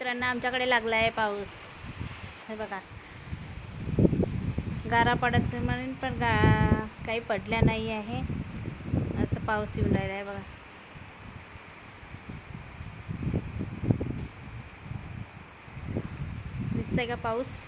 मित्रांनो, आमच्याकडे लागला आहे पाऊस. हे बघा, गारा पडत म्हणून पण काही पडल्या नाही आहे. असं पाऊस येऊन राहिला आहे बघा. दिसतंय का पाऊस?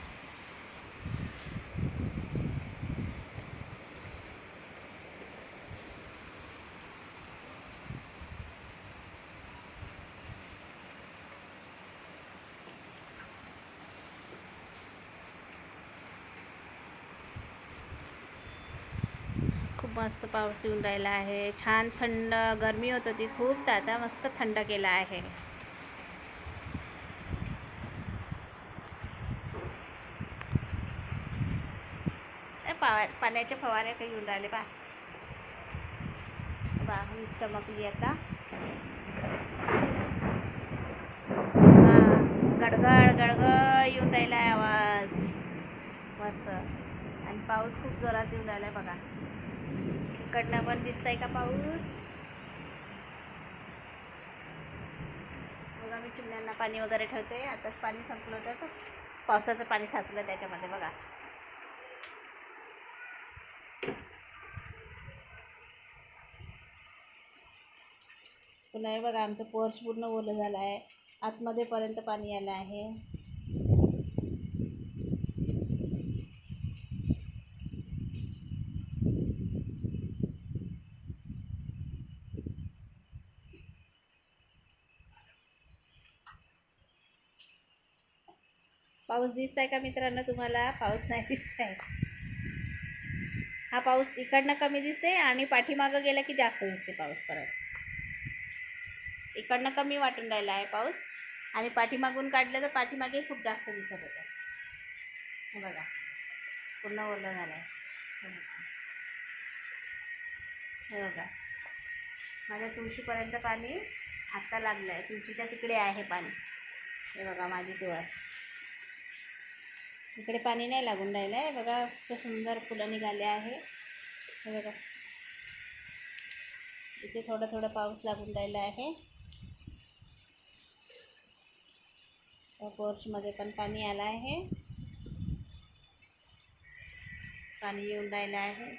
खूप मस्त पाऊस येऊन राहिला आहे. छान थंड, गरमी होत होती खूप, तर आता मस्त थंड केला आहे. पाण्याच्या फवाऱ्या काही येऊन राहिले बा. चमकली आता. गडगड गडगड येऊन राहिला आहे आवाज मस्त. आणि पाऊस खूप जोरात येऊन राहिला आहे बघा. इकडनं पण दिसतंय का पाऊस? बघा, मी चिमण्यांना पाणी वगैरे ठेवते. आताच पाणी संपलं होतं तर पावसाचं पाणी साचलं त्याच्यामध्ये बघा. पुन्हा हे बघा, आमचं पोर्च पूर्ण ओलं झालं आहे. आतमध्ये पर्यंत पाणी आलं आहे. पाऊस दिसताय का मित्रांनो तुम्हाला? पाऊस नाही दिसताय. हा पाऊस इकडनं कमी दिसते आणि पाठीमागं गेला की जास्त दिसते पाऊस. परत इकडनं कमी वाटून राहिला आहे पाऊस आणि पाठीमागून काढलं तर पाठीमागे खूप जास्त दिसत होतं. हे बघा, पूर्ण ओलं झालं आहे. हे बघा, माझ्या तुळशीपर्यंत पाणी आत्ता लागलं आहे. तुळशीच्या तिकडे आहे पाणी. हे बघा, माझी तुळस इकडे पाणी नाही लागून राहिलं आहे. बघा, खूप सुंदर फुलं निघाले आहे. हे बघा, इथे थोडं थोडं पाऊस लागून राहिला आहे. पोर्चमध्ये पण पाणी आलं आहे. पाणी येऊन राहिलं आहे.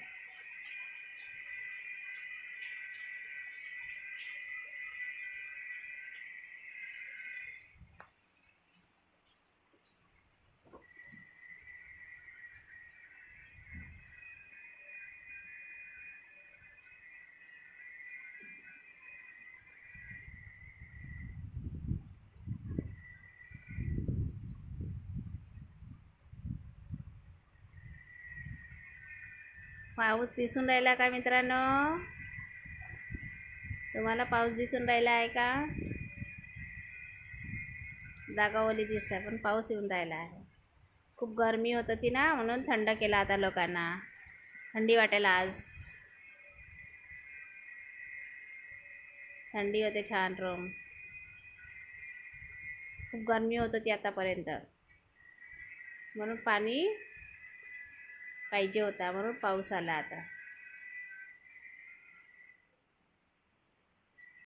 पाऊस दिसून राहिला का मित्रांनो? तुम्हाला पाऊस दिसून राहिला आहे का? जागा ओली दिसते पण पाऊस येऊन राहिला आहे. खूप गरमी होत होती ना, म्हणून थंड केला आता लोकांना. थंडी वाटेल आज. थंडी होते छान रूम. खूप गरमी होत होती आतापर्यंत, म्हणून पाणी पाहिजे होता, म्हणून पाऊस आला आता.